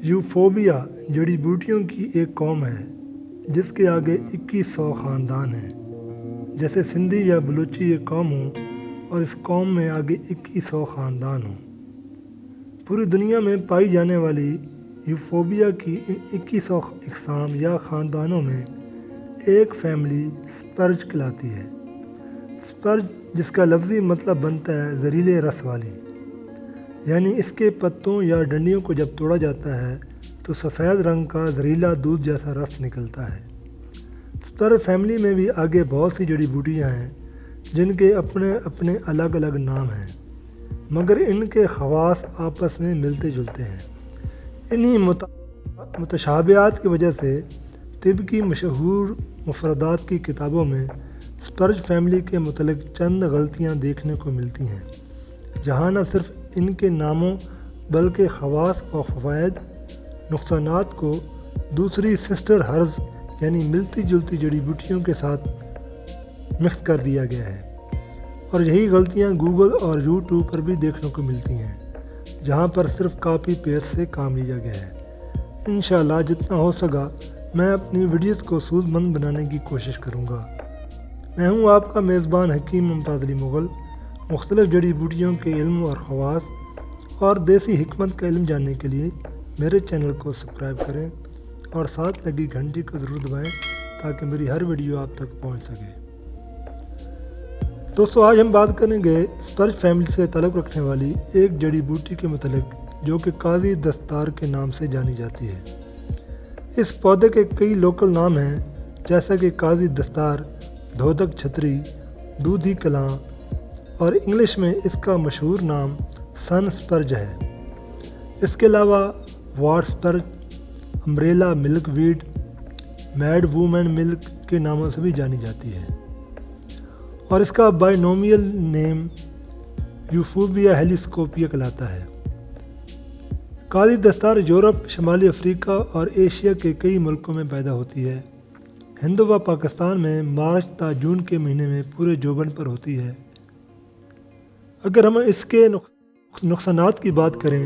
یوفوبیا جڑی بوٹیوں کی ایک قوم ہے جس کے آگے 2100 خاندان ہیں۔ جیسے سندھی یا بلوچی ایک قوم ہوں اور اس قوم میں آگے 2100 خاندان ہوں۔ پوری دنیا میں پائی جانے والی یوفوبیا کی ان 2100 اقسام یا خاندانوں میں ایک فیملی سپرج کہلاتی ہے۔ سپرج جس کا لفظی مطلب بنتا ہے زہریلے رس والی، یعنی اس کے پتوں یا ڈنڈیوں کو جب توڑا جاتا ہے تو سفید رنگ کا زہریلا دودھ جیسا رس نکلتا ہے۔ سپرج فیملی میں بھی آگے بہت سی جڑی بوٹیاں ہیں جن کے اپنے اپنے الگ الگ نام ہیں، مگر ان کے خواص آپس میں ملتے جلتے ہیں۔ انہی متشابہات کی وجہ سے طب کی مشہور مفردات کی کتابوں میں سپرج فیملی کے متعلق چند غلطیاں دیکھنے کو ملتی ہیں، جہاں نہ صرف ان کے ناموں بلکہ خواص اور فوائد نقصانات کو دوسری سسٹر ہربز یعنی ملتی جلتی جڑی بوٹیوں کے ساتھ مکس کر دیا گیا ہے، اور یہی غلطیاں گوگل اور یوٹیوب پر بھی دیکھنے کو ملتی ہیں، جہاں پر صرف کاپی پیسٹ سے کام لیا گیا ہے۔ انشاءاللہ جتنا ہو سکا میں اپنی ویڈیوز کو سود مند بنانے کی کوشش کروں گا۔ میں ہوں آپ کا میزبان حکیم ممتاز علی مغل۔ مختلف جڑی بوٹیوں کے علم اور خواص اور دیسی حکمت کا علم جاننے کے لیے میرے چینل کو سبسکرائب کریں اور ساتھ لگی گھنٹی کو ضرور دبائیں تاکہ میری ہر ویڈیو آپ تک پہنچ سکے۔ دوستو، آج ہم بات کریں گے سپرج فیملی سے تعلق رکھنے والی ایک جڑی بوٹی کے متعلق جو کہ قاضی دستار کے نام سے جانی جاتی ہے۔ اس پودے کے کئی لوکل نام ہیں، جیسا کہ قاضی دستار، دھودک چھتری، دودھی کلاں، اور انگلش میں اس کا مشہور نام سن سپرج ہے۔ اس کے علاوہ وار سپرج، امبریلا ملک ویڈ، میڈ وومن ملک کے ناموں سے بھی جانی جاتی ہے، اور اس کا بائنومیل نیم یوفوبیا ہیلیسکوپیا کہلاتا ہے۔ قاضی دستار یورپ، شمالی افریقہ اور ایشیا کے کئی ملکوں میں پیدا ہوتی ہے۔ ہند و پاکستان میں مارچ تا جون کے مہینے میں پورے جوبن پر ہوتی ہے۔ اگر ہم اس کے نقصانات کی بات کریں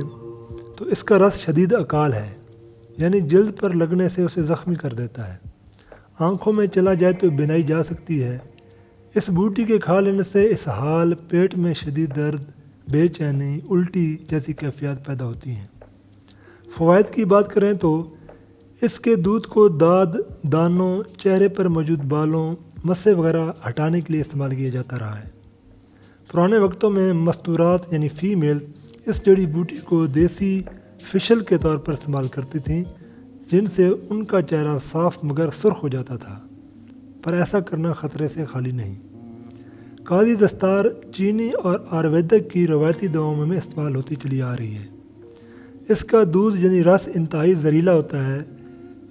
تو اس کا رس شدید اکال ہے، یعنی جلد پر لگنے سے اسے زخمی کر دیتا ہے۔ آنکھوں میں چلا جائے تو بینائی جا سکتی ہے۔ اس بوٹی کے کھا لینے سے اسہال، پیٹ میں شدید درد، بے چینی، الٹی جیسی کیفیات پیدا ہوتی ہیں۔ فوائد کی بات کریں تو اس کے دودھ کو داد، دانوں، چہرے پر موجود بالوں، مسے وغیرہ ہٹانے کے لیے استعمال کیا جاتا رہا ہے۔ پرانے وقتوں میں مستورات یعنی فیمیل اس جڑی بوٹی کو دیسی فیشل کے طور پر استعمال کرتی تھیں، جن سے ان کا چہرہ صاف مگر سرخ ہو جاتا تھا، پر ایسا کرنا خطرے سے خالی نہیں۔ قاضی دستار چینی اور آیورویدک کی روایتی دواؤں میں استعمال ہوتی چلی آ رہی ہے۔ اس کا دودھ یعنی رس انتہائی زہریلا ہوتا ہے۔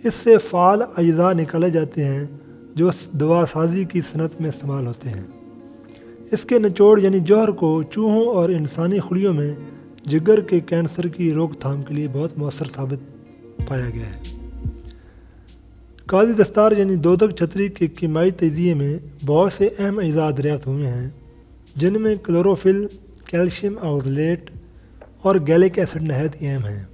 اس سے فعال اجزاء نکالے جاتے ہیں جو دوا سازی کی صنعت میں استعمال ہوتے ہیں۔ اس کے نچوڑ یعنی جوہر کو چوہوں اور انسانی خلیوں میں جگر کے کینسر کی روک تھام کے لیے بہت مؤثر ثابت پایا گیا ہے۔ قاضی دستار یعنی دودک چھتری کے کیمیائی تجزیے میں بہت سے اہم اجزاء دریافت ہوئے ہیں، جن میں کلوروفل، کیلشیم آکسیلیٹ اور گیلک ایسڈ نہایت اہم ہیں۔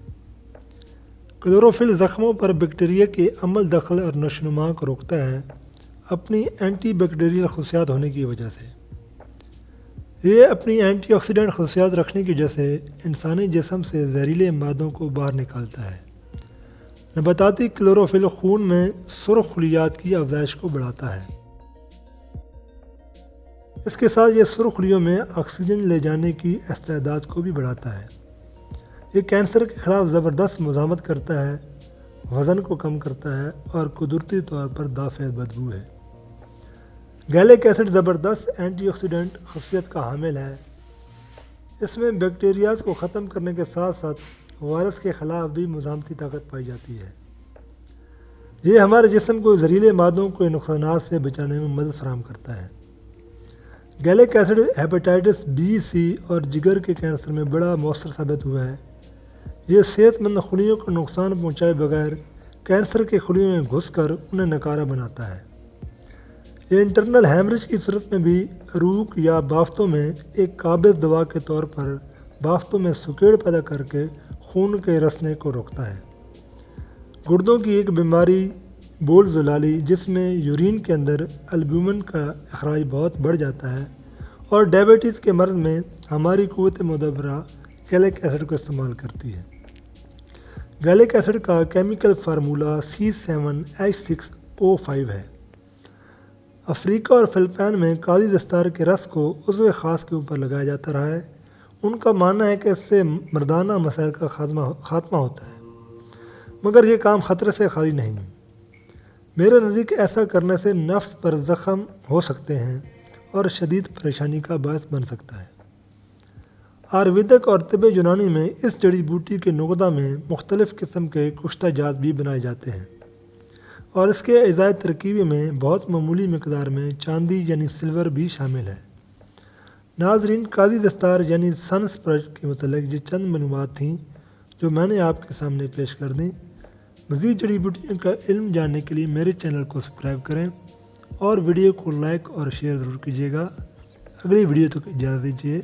کلوروفل زخموں پر بیکٹیریا کے عمل دخل اور نشوونما کو روکتا ہے، اپنی اینٹی بیکٹیریل خصوصیات ہونے کی وجہ سے۔ یہ اپنی اینٹی آکسیڈنٹ خصوصیات رکھنے کی وجہ سے انسانی جسم سے زہریلے مادوں کو باہر نکالتا ہے۔ نباتاتی کلوروفل خون میں سرخ خلیات کی افزائش کو بڑھاتا ہے۔ اس کے ساتھ یہ سرخ خلیوں میں آکسیجن لے جانے کی استعداد کو بھی بڑھاتا ہے۔ یہ کینسر کے خلاف زبردست مزاحمت کرتا ہے، وزن کو کم کرتا ہے اور قدرتی طور پر دافع بدبو ہے۔ گیلک ایسڈ زبردست اینٹی آکسیڈنٹ خاصیت کا حامل ہے۔ اس میں بیکٹیریاز کو ختم کرنے کے ساتھ ساتھ وائرس کے خلاف بھی مزاحمتی طاقت پائی جاتی ہے۔ یہ ہمارے جسم کو زہریلے مادوں کے نقصانات سے بچانے میں مدد فراہم کرتا ہے۔ گیلک ایسڈ ہیپاٹائٹس بی، سی اور جگر کے کینسر میں بڑا مؤثر ثابت ہوا ہے۔ یہ صحت مند خلیوں کو نقصان پہنچائے بغیر کینسر کے خلیوں میں گھس کر انہیں نکارہ بناتا ہے۔ یہ انٹرنل ہیمریج کی صورت میں بھی عروق یا بافتوں میں ایک قابض دوا کے طور پر بافتوں میں سکیڑ پیدا کر کے خون کے رسنے کو روکتا ہے۔ گردوں کی ایک بیماری بول زلالی جس میں یورین کے اندر البومن کا اخراج بہت بڑھ جاتا ہے، اور ڈائبٹیز کے مرض میں ہماری قوت مدبرہ گیلک ایسڈ کو استعمال کرتی ہے۔ گیلک ایسڈ کا کیمیکل فارمولہ C7H6O5 ہے۔ افریقہ اور فلپائن میں قاضی دستار کے رس کو عضو خاص کے اوپر لگایا جاتا رہا ہے۔ ان کا ماننا ہے کہ اس سے مردانہ مسائل کا خاتمہ ہوتا ہے، مگر یہ کام خطرے سے خالی نہیں۔ میرے نزدیک ایسا کرنے سے نفس پر زخم ہو سکتے ہیں اور شدید پریشانی کا باعث بن سکتا ہے۔ آیورویدک اور طب یونانی میں اس جڑی بوٹی کے نقدہ میں مختلف قسم کے کشتہ جات بھی بنائے جاتے ہیں، اور اس کے اجزائے ترکیبی میں بہت معمولی مقدار میں چاندی یعنی سلور بھی شامل ہے۔ ناظرین، قاضی دستار یعنی سن اسپرج کے متعلق یہ چند معلومات تھیں جو میں نے آپ کے سامنے پیش کر دیں۔ مزید جڑی بوٹیوں کا علم جاننے کے لیے میرے چینل کو سبسکرائب کریں اور ویڈیو کو لائک اور شیئر ضرور کیجیے گا۔ اگلی ویڈیو تک اجازت دیجیے۔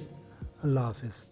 اللہ حافظ۔